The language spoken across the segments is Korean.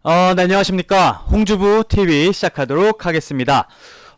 네, 안녕하십니까. 홍주부 TV 시작하도록 하겠습니다.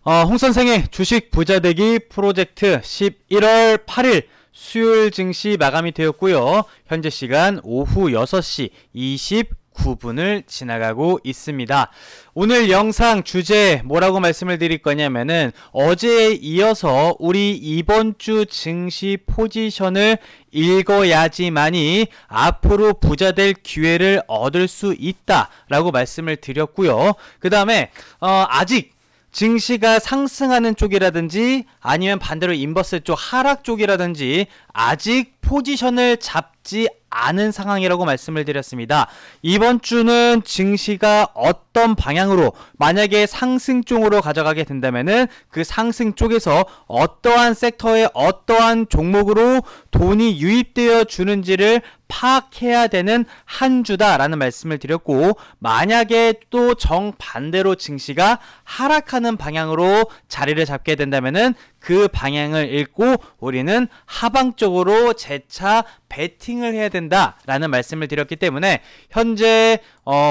홍선생의 주식 부자되기 프로젝트 11월 8일 수요일 증시 마감이 되었고요. 현재 시간 오후 6시 29분을 지나가고 있습니다. 오늘 영상 주제 뭐라고 말씀을 드릴 거냐면은 어제에 이어서 우리 이번 주 증시 포지션을 읽어야지만이 앞으로 부자 될 기회를 얻을 수 있다라고 말씀을 드렸고요. 그 다음에 아직 증시가 상승하는 쪽이라든지 아니면 반대로 인버스 쪽 하락 쪽이라든지 아직 포지션을 잡지 않은 상황이라고 말씀을 드렸습니다. 이번 주는 증시가 어떤 방향으로 만약에 상승 쪽으로 가져가게 된다면은 그 상승 쪽에서 어떠한 섹터에 어떠한 종목으로 돈이 유입되어 주는지를 파악해야 되는 한 주다라는 말씀을 드렸고, 만약에 또 정반대로 증시가 하락하는 방향으로 자리를 잡게 된다면은 그 방향을 읽고 우리는 하방 쪽으로 재차 베팅을 해야 된다라는 말씀을 드렸기 때문에 현재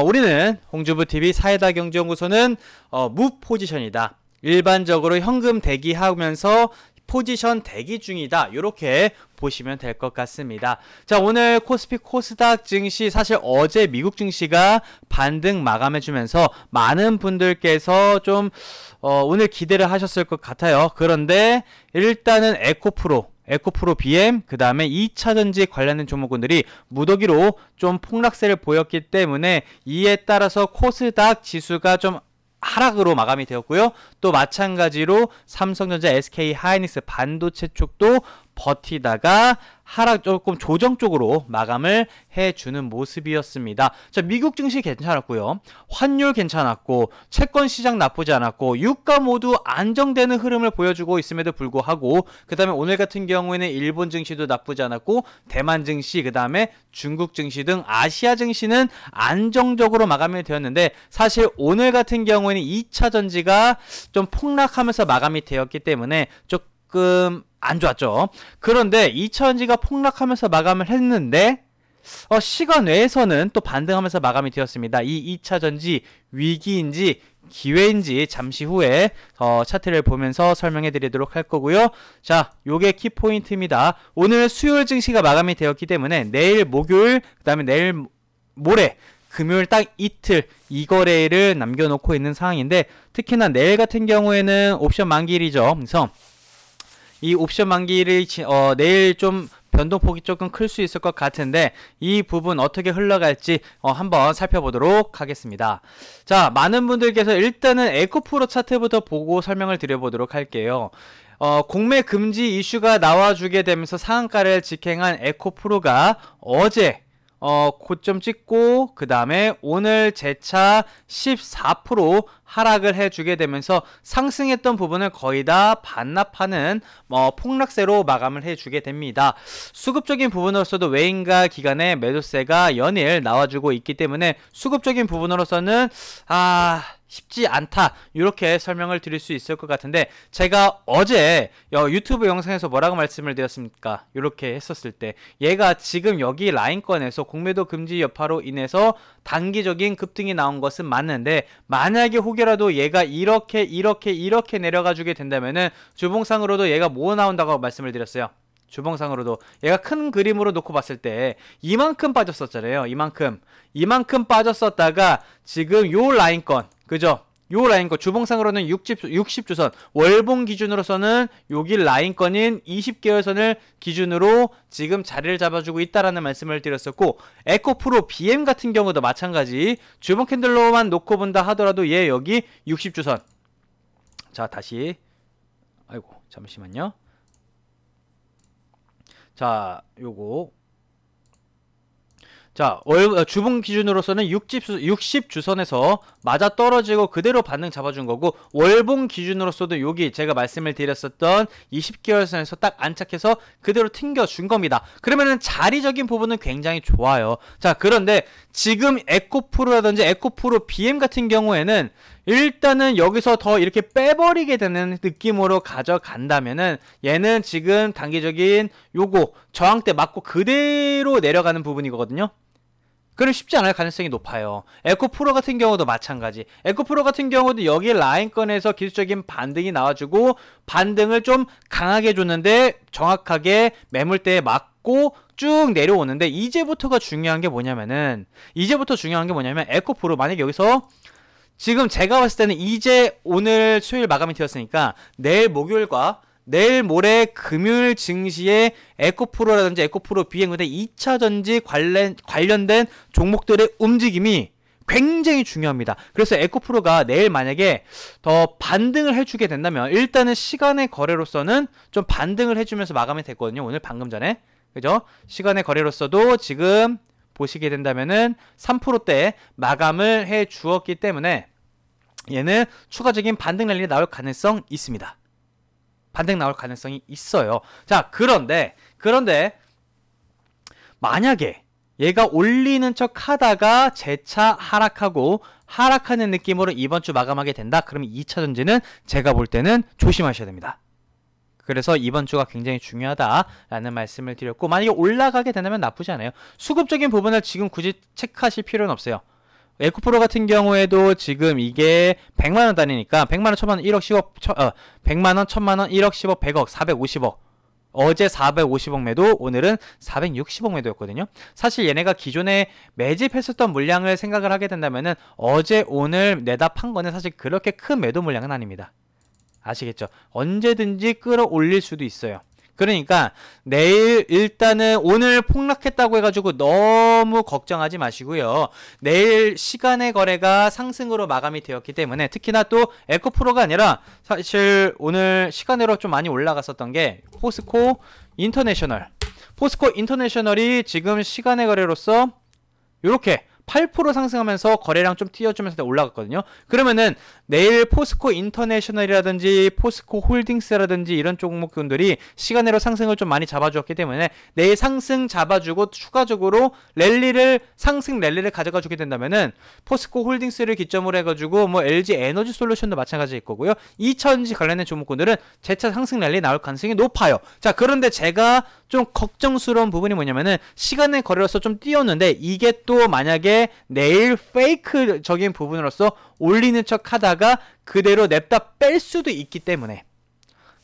우리는 홍주부TV 사이다경제연구소는 무포지션이다. 일반적으로 현금 대기하면서 포지션 대기 중이다. 이렇게 보시면 될 것 같습니다. 자, 오늘 코스피 코스닥 증시, 사실 어제 미국 증시가 반등 마감해주면서 많은 분들께서 좀 오늘 기대를 하셨을 것 같아요. 그런데 일단은 에코프로 BM, 그 다음에 2차전지 관련된 종목군들이 무더기로 좀 폭락세를 보였기 때문에 이에 따라서 코스닥 지수가 좀 하락으로 마감이 되었고요. 또 마찬가지로 삼성전자, SK 하이닉스 반도체 쪽도 버티다가 하락 조금 조정 쪽으로 마감을 해주는 모습이었습니다. 자, 미국 증시 괜찮았고요. 환율 괜찮았고, 채권 시장 나쁘지 않았고, 유가 모두 안정되는 흐름을 보여주고 있음에도 불구하고, 그 다음에 오늘 같은 경우에는 일본 증시도 나쁘지 않았고, 대만 증시, 그 다음에 중국 증시 등 아시아 증시는 안정적으로 마감이 되었는데, 사실 오늘 같은 경우에는 2차 전지가 좀 폭락하면서 마감이 되었기 때문에 조금 안 좋았죠. 그런데 2차전지가 폭락하면서 마감을 했는데 시간 외에서는 또 반등하면서 마감이 되었습니다. 이 2차전지 위기인지 기회인지 잠시 후에 차트를 보면서 설명해 드리도록 할 거고요. 자, 요게 키포인트입니다. 오늘 수요일 증시가 마감이 되었기 때문에 내일 목요일, 그 다음에 내일 모레 금요일 딱 이틀 이 거래일을 남겨놓고 있는 상황인데, 특히나 내일 같은 경우에는 옵션 만기일이죠. 그래서 이 옵션 만기를 내일 좀 변동폭이 조금 클 수 있을 것 같은데, 이 부분 어떻게 흘러갈지 한번 살펴보도록 하겠습니다. 자, 많은 분들께서 일단은 에코프로 차트부터 보고 설명을 드려보도록 할게요. 공매 금지 이슈가 나와주게 되면서 상한가를 직행한 에코프로가 어제 고점 찍고 그 다음에 오늘 재차 14% 하락을 해주게 되면서 상승했던 부분을 거의 다 반납하는 폭락세로 마감을 해주게 됩니다. 수급적인 부분으로서도 외인가 기관의 매도세가 연일 나와주고 있기 때문에 수급적인 부분으로서는 쉽지 않다, 이렇게 설명을 드릴 수 있을 것 같은데, 제가 어제 유튜브 영상에서 뭐라고 말씀을 드렸습니까? 이렇게 했었을 때 얘가 지금 여기 라인권에서 공매도 금지 여파로 인해서 단기적인 급등이 나온 것은 맞는데, 만약에 혹여라도 얘가 이렇게 내려가 주게 된다면은 주봉상으로도 얘가 뭐 나온다고 말씀을 드렸어요. 주봉상으로도 얘가 큰 그림으로 놓고 봤을 때 이만큼 빠졌었잖아요. 이만큼 빠졌었다가 지금 요 라인권, 그죠? 요 라인권 주봉상으로는 60주선, 월봉 기준으로서는 여기 라인권인 20개월선을 기준으로 지금 자리를 잡아주고 있다라는 말씀을 드렸었고, 에코프로 BM 같은 경우도 마찬가지 주봉 캔들로만 놓고 본다 하더라도 얘 여기 60주선. 자, 다시 잠시만요. 자, 요거 주봉 기준으로서는 60주선에서 맞아 떨어지고 그대로 반등 잡아준 거고, 월봉 기준으로서도 여기 제가 말씀을 드렸었던 20개월선에서 딱 안착해서 그대로 튕겨준 겁니다. 그러면은 자리적인 부분은 굉장히 좋아요. 자, 그런데 지금 에코프로라든지 에코프로 BM 같은 경우에는 일단은 여기서 더 이렇게 빼버리게 되는 느낌으로 가져간다면은 얘는 지금 단기적인 요거 저항대 맞고 그대로 내려가는 부분이거든요. 그럼 쉽지 않을 가능성이 높아요. 에코프로 같은 경우도 마찬가지. 에코프로 같은 경우도 여기 라인권에서 기술적인 반등이 나와주고 반등을 좀 강하게 줬는데 정확하게 매물대에 맞고 쭉 내려오는데 이제부터 중요한 게 뭐냐면 에코프로 만약에 여기서 지금 제가 봤을 때는 이제 오늘 수요일 마감이 되었으니까 내일 목요일과 내일 모레 금요일 증시에 에코프로라든지 에코프로 BM 근데 2차전지 관련된 종목들의 움직임이 굉장히 중요합니다. 그래서 에코프로가 내일 만약에 더 반등을 해주게 된다면 일단은 시간의 거래로서는 좀 반등을 해주면서 마감이 됐거든요. 오늘 방금 전에. 그죠? 시간의 거래로서도 지금 보시게 된다면은 3%대 마감을 해 주었기 때문에 얘는 추가적인 반등 랠리 나올 가능성 있습니다. 반등 나올 가능성이 있어요. 자, 그런데 만약에 얘가 올리는 척 하다가 재차 하락하는 느낌으로 이번 주 마감하게 된다. 그러면 2차 전지는 제가 볼 때는 조심하셔야 됩니다. 그래서 이번 주가 굉장히 중요하다라는 말씀을 드렸고, 만약에 올라가게 된다면 나쁘지 않아요. 수급적인 부분을 지금 굳이 체크하실 필요는 없어요. 에코프로 같은 경우에도 지금 이게 100만원 단위니까 100만원, 1000만원, 1억, 10억, 100만원, 1000만원, 1억, 10억, 100억, 450억. 어제 450억 매도, 오늘은 460억 매도였거든요. 사실 얘네가 기존에 매집했었던 물량을 생각을 하게 된다면은 어제 오늘 내다 판 거는 사실 그렇게 큰 매도 물량은 아닙니다. 아시겠죠? 언제든지 끌어올릴 수도 있어요. 그러니까 내일 일단은 오늘 폭락했다고 해가지고 너무 걱정하지 마시고요. 내일 시간의 거래가 상승으로 마감이 되었기 때문에 특히나 또 에코프로가 아니라 사실 오늘 시간으로 좀 많이 올라갔었던 게 포스코 인터내셔널이 지금 시간의 거래로서 이렇게 8% 상승하면서 거래량 좀 띄워주면서 올라갔거든요. 그러면은 내일 포스코 인터내셔널이라든지 포스코 홀딩스라든지 이런 종목군들이 시간으로 상승을 좀 많이 잡아주었기 때문에 내일 상승 잡아주고 추가적으로 상승 랠리를 가져가 주게 된다면은 포스코 홀딩스를 기점으로 해가지고 뭐 LG 에너지 솔루션도 마찬가지일 거고요. 2차전지 관련된 종목군들은 재차 상승 랠리 나올 가능성이 높아요. 자, 그런데 제가 좀 걱정스러운 부분이 뭐냐면은 시간의 거래로서 좀 띄웠는데 이게 또 만약에 내일 페이크적인 부분으로서 올리는 척 하다가 그대로 냅다 뺄 수도 있기 때문에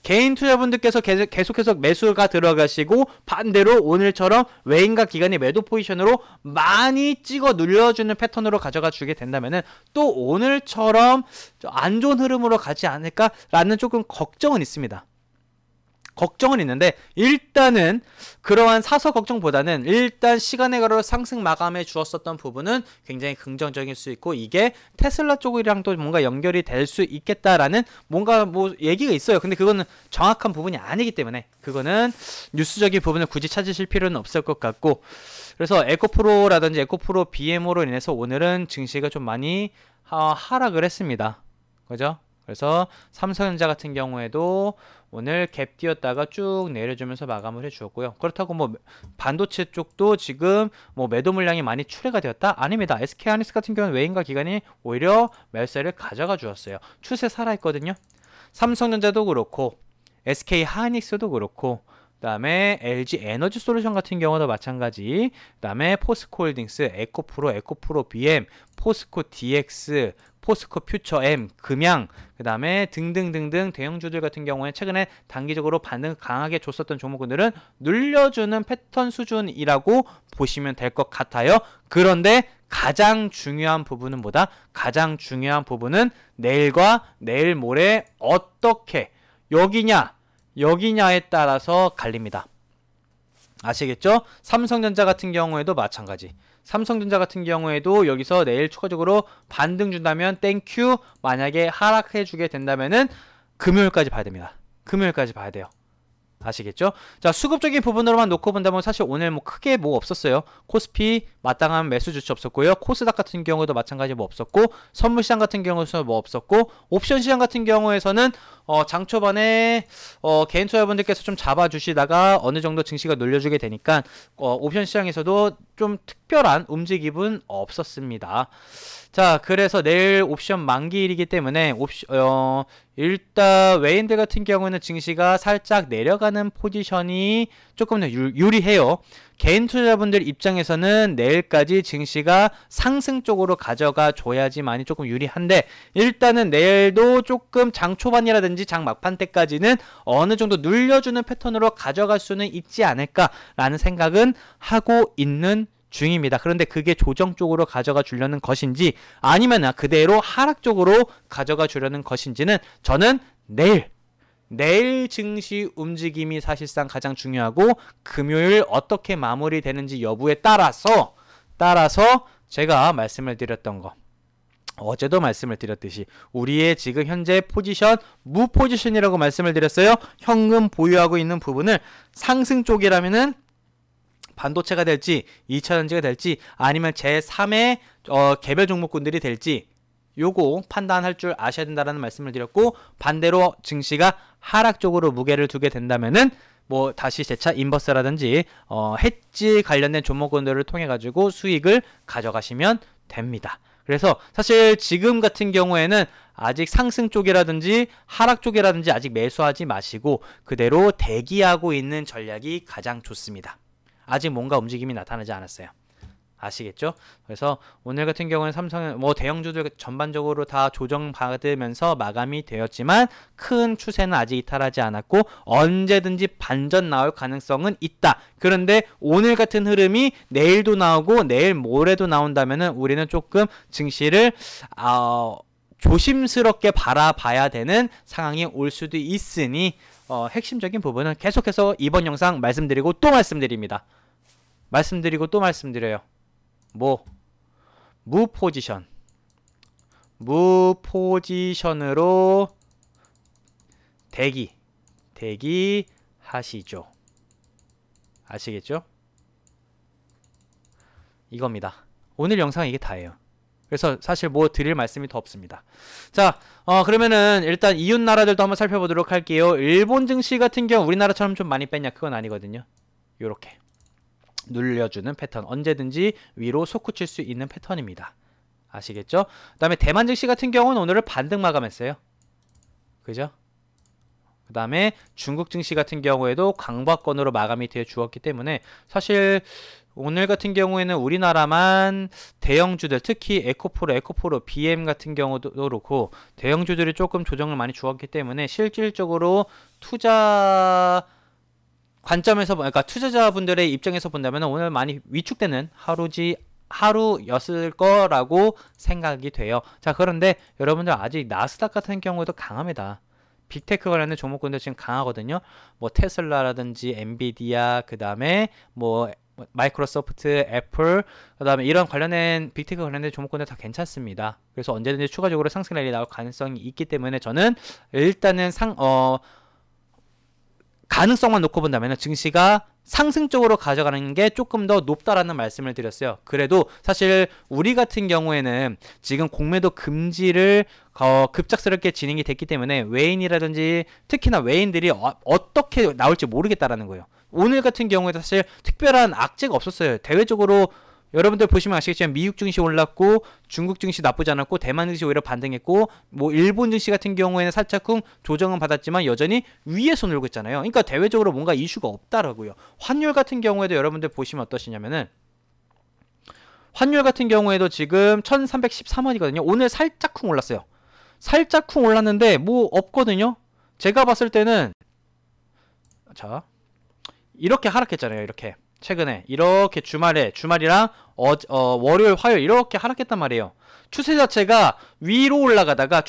개인 투자분들께서 계속해서 매수가 들어가시고 반대로 오늘처럼 외인과 기관의 매도 포지션으로 많이 찍어 눌려주는 패턴으로 가져가 주게 된다면은 또 오늘처럼 안 좋은 흐름으로 가지 않을까라는 조금 걱정은 있습니다. 걱정은 있는데 일단은 그러한 사서 걱정보다는 일단 시간의 거래로 상승 마감해 주었었던 부분은 굉장히 긍정적일 수 있고 이게 테슬라 쪽이랑도 뭔가 연결이 될 수 있겠다라는 뭔가 뭐 얘기가 있어요. 근데 그거는 정확한 부분이 아니기 때문에 그거는 뉴스적인 부분을 굳이 찾으실 필요는 없을 것 같고, 그래서 에코프로라든지 에코프로 BM으로 인해서 오늘은 증시가 좀 많이 하락을 했습니다. 그죠? 그래서 삼성전자 같은 경우에도 오늘 갭 띄었다가 쭉 내려주면서 마감을 해주었고요. 그렇다고 뭐 반도체 쪽도 지금 뭐 매도 물량이 많이 출회가 되었다? 아닙니다. SK하이닉스 같은 경우는 외인과 기관이 오히려 매수세를 가져가 주었어요. 추세 살아있거든요. 삼성전자도 그렇고 SK하이닉스도 그렇고 그 다음에 LG 에너지 솔루션 같은 경우도 마찬가지, 그 다음에 포스코홀딩스, 에코프로 BM, 포스코 DX, 포스코 퓨처M, 금양, 그 다음에 등등등등 대형주들 같은 경우에 최근에 단기적으로 반등 강하게 줬었던 종목들은 눌려주는 패턴 수준이라고 보시면 될 것 같아요. 그런데 가장 중요한 부분은 가장 중요한 부분은 내일과 내일 모레 어떻게 여기냐에 따라서 갈립니다. 아시겠죠? 삼성전자 같은 경우에도 마찬가지. 삼성전자 같은 경우에도 여기서 내일 추가적으로 반등 준다면 땡큐, 만약에 하락해 주게 된다면은 금요일까지 봐야 됩니다. 금요일까지 봐야 돼요. 아시겠죠? 자, 수급적인 부분으로만 놓고 본다면 사실 오늘 뭐 크게 뭐 없었어요. 코스피 마땅한 매수 조치 없었고요. 코스닥 같은 경우도 마찬가지 뭐 없었고, 선물시장 같은 경우에서 뭐 없었고, 옵션 시장 같은 경우에서는 장 초반에 개인 투자분들께서 좀 잡아주시다가 어느 정도 증시가 눌려주게 되니까 옵션 시장에서도 좀 특별한 움직임은 없었습니다. 자, 그래서 내일 옵션 만기일이기 때문에 일단 외인들 같은 경우에는 증시가 살짝 내려가는 포지션이 조금 더 유리해요. 개인 투자자분들 입장에서는 내일까지 증시가 상승 쪽으로 가져가 줘야지만이 조금 유리한데, 일단은 내일도 조금 장 초반이라든지 장 막판 때까지는 어느 정도 눌려주는 패턴으로 가져갈 수는 있지 않을까라는 생각은 하고 있는 중입니다. 그런데 그게 조정 쪽으로 가져가 주려는 것인지 아니면 그대로 하락 쪽으로 가져가 주려는 것인지는 저는 내일 증시 움직임이 사실상 가장 중요하고, 금요일 어떻게 마무리되는지 여부에 따라서 제가 말씀을 드렸던 거, 어제도 말씀을 드렸듯이 우리의 지금 현재 포지션 무포지션이라고 말씀을 드렸어요. 현금 보유하고 있는 부분을 상승 쪽이라면은 반도체가 될지 2차전지가 될지 아니면 제3의 개별 종목군들이 될지 요거 판단할 줄 아셔야 된다라는 말씀을 드렸고, 반대로 증시가 하락 쪽으로 무게를 두게 된다면은 뭐 다시 재차 인버스라든지 해지 관련된 종목군들을 통해 가지고 수익을 가져가시면 됩니다. 그래서 사실 지금 같은 경우에는 아직 상승 쪽이라든지 하락 쪽이라든지 아직 매수하지 마시고 그대로 대기하고 있는 전략이 가장 좋습니다. 아직 뭔가 움직임이 나타나지 않았어요. 아시겠죠? 그래서 오늘 같은 경우는 삼성은 뭐 대형주들 전반적으로 다 조정받으면서 마감이 되었지만 큰 추세는 아직 이탈하지 않았고 언제든지 반전 나올 가능성은 있다. 그런데 오늘 같은 흐름이 내일도 나오고 내일 모레도 나온다면은 우리는 조금 증시를 조심스럽게 바라봐야 되는 상황이 올 수도 있으니 핵심적인 부분은 계속해서 이번 영상 말씀드리고 또 말씀드립니다. 말씀드리고 또 말씀드려요. 무포지션으로 대기하시죠. 아시겠죠? 이겁니다. 오늘 영상은 이게 다예요. 그래서 사실 뭐 드릴 말씀이 더 없습니다. 자, 그러면은 일단 이웃 나라들도 한번 살펴보도록 할게요. 일본 증시 같은 경우 우리나라처럼 좀 많이 뺐냐? 그건 아니거든요. 요렇게 눌려주는 패턴, 언제든지 위로 솟구칠 수 있는 패턴입니다. 아시겠죠? 그 다음에 대만 증시 같은 경우는 오늘을 반등 마감했어요. 그죠? 그 다음에 중국 증시 같은 경우에도 강보권으로 마감이 되어 주었기 때문에 사실 오늘 같은 경우에는 우리나라만 대형주들, 특히 에코프로, BM 같은 경우도 그렇고 대형주들이 조금 조정을 많이 주었기 때문에 실질적으로 투자 관점에서, 그러니까 투자자분들의 입장에서 본다면 오늘 많이 위축되는 하루였을 거라고 생각이 돼요. 자, 그런데 여러분들 아직 나스닥 같은 경우도 강합니다. 빅테크 관련된 종목군들 지금 강하거든요. 뭐 테슬라라든지 엔비디아, 그 다음에 뭐 마이크로소프트, 애플, 그 다음에 이런 관련된 빅테크 관련된 종목군들 다 괜찮습니다. 그래서 언제든지 추가적으로 상승 랠리 나올 가능성이 있기 때문에 저는 일단은 가능성만 놓고 본다면 증시가 상승 쪽으로 가져가는 게 조금 더 높다라는 말씀을 드렸어요. 그래도 사실 우리 같은 경우에는 지금 공매도 금지를 급작스럽게 진행이 됐기 때문에 외인이라든지 특히나 외인들이 어떻게 나올지 모르겠다라는 거예요. 오늘 같은 경우에도 사실 특별한 악재가 없었어요. 대외적으로 여러분들 보시면 아시겠지만 미국 증시 올랐고 중국 증시 나쁘지 않았고 대만 증시 오히려 반등했고 뭐 일본 증시 같은 경우에는 살짝쿵 조정은 받았지만 여전히 위에서 놀고 있잖아요. 그러니까 대외적으로 뭔가 이슈가 없다라고요. 환율 같은 경우에도 여러분들 보시면 어떠시냐면은 환율 같은 경우에도 지금 1313원이거든요. 오늘 살짝쿵 올랐어요. 살짝쿵 올랐는데 뭐 없거든요. 제가 봤을 때는 자 이렇게 하락했잖아요. 이렇게 최근에 이렇게 주말이랑 월요일, 화요일 이렇게 하락했단 말이에요. 추세 자체가 위로 올라가다가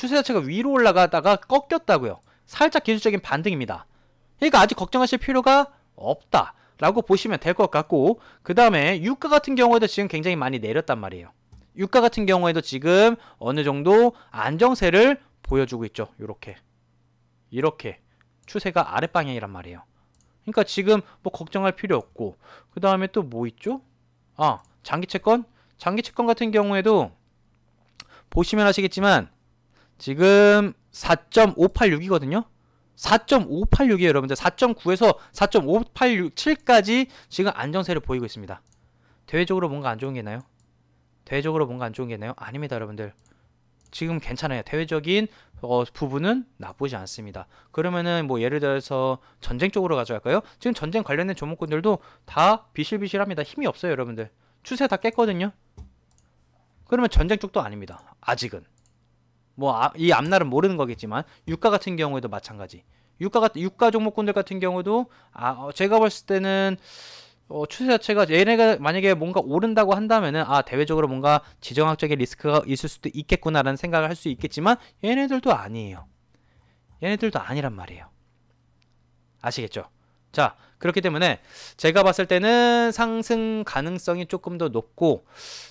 꺾였다고요. 살짝 기술적인 반등입니다. 그러니까 아직 걱정하실 필요가 없다라고 보시면 될 것 같고, 그 다음에 유가 같은 경우에도 지금 굉장히 많이 내렸단 말이에요. 유가 같은 경우에도 지금 어느 정도 안정세를 보여주고 있죠. 이렇게 추세가 아랫방향이란 말이에요. 그러니까 지금 뭐 걱정할 필요 없고, 그 다음에 또 뭐 있죠? 장기채권 같은 경우에도 보시면 아시겠지만 지금 4.586이거든요. 4.586이에요, 여러분들. 4.9에서 4.587까지 지금 안정세를 보이고 있습니다. 대외적으로 뭔가 안 좋은 게 있나요? 아닙니다, 여러분들. 지금 괜찮아요. 대외적인 부분은 나쁘지 않습니다. 그러면은 뭐 예를 들어서 전쟁 쪽으로 가져갈까요? 지금 전쟁 관련된 종목군들도 다 비실비실합니다. 힘이 없어요, 여러분들. 추세 다 깼거든요. 그러면 전쟁 쪽도 아닙니다. 아직은. 뭐 이 앞날은 모르는 거겠지만 유가 같은 경우에도 마찬가지. 유가 종목군들 같은 경우도 제가 봤을 때는 추세 자체가 얘네가 만약에 뭔가 오른다고 한다면은 대외적으로 뭔가 지정학적인 리스크가 있을 수도 있겠구나라는 생각을 할 수 있겠지만 얘네들도 아니에요. 얘네들도 아니란 말이에요. 아시겠죠? 자, 그렇기 때문에 제가 봤을 때는 상승 가능성이 조금 더 높고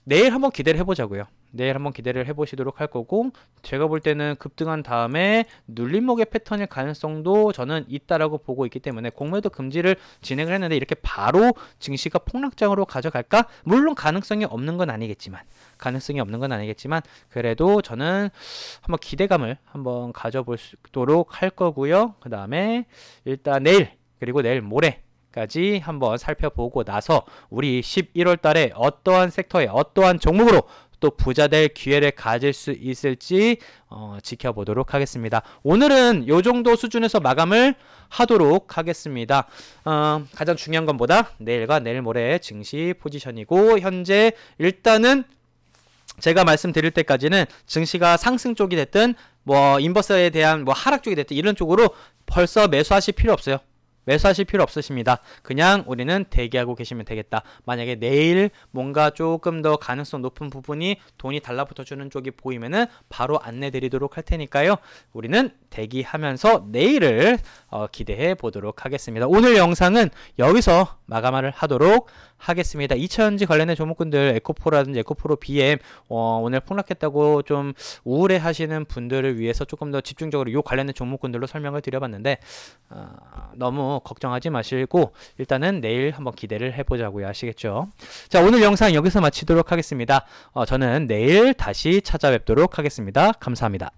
내일 한번 기대를 해보자고요. 내일 한번 기대를 해보시도록 할 거고, 제가 볼 때는 급등한 다음에 눌림목의 패턴일 가능성도 저는 있다라고 보고 있기 때문에 공매도 금지를 진행을 했는데 이렇게 바로 증시가 폭락장으로 가져갈까? 물론 가능성이 없는 건 아니겠지만 그래도 저는 한번 기대감을 한번 가져보도록 할 거고요. 그 다음에 일단 내일 그리고 내일 모레까지 한번 살펴보고 나서 우리 11월 달에 어떠한 섹터에 어떠한 종목으로 또 부자될 기회를 가질 수 있을지 지켜보도록 하겠습니다. 오늘은 이 정도 수준에서 마감을 하도록 하겠습니다. 가장 중요한 것보다 내일과 내일 모레의 증시 포지션이고, 현재 일단은 제가 말씀드릴 때까지는 증시가 상승 쪽이 됐든 뭐 인버스에 대한 뭐 하락 쪽이 됐든 이런 쪽으로 벌써 매수하실 필요 없어요. 매수하실 필요 없으십니다. 그냥 우리는 대기하고 계시면 되겠다. 만약에 내일 뭔가 조금 더 가능성 높은 부분이 돈이 달라붙어주는 쪽이 보이면은 바로 안내 드리도록 할 테니까요. 우리는 대기하면서 내일을 기대해 보도록 하겠습니다. 오늘 영상은 여기서 마감을 하도록 하겠습니다. 2차전지 관련된 종목군들 에코프로라든지 에코프로 BM 오늘 폭락했다고 좀 우울해 하시는 분들을 위해서 조금 더 집중적으로 이 관련된 종목군들로 설명을 드려봤는데 너무 걱정하지 마시고 일단은 내일 한번 기대를 해보자고요. 아시겠죠? 자, 오늘 영상 여기서 마치도록 하겠습니다. 저는 내일 다시 찾아뵙도록 하겠습니다. 감사합니다.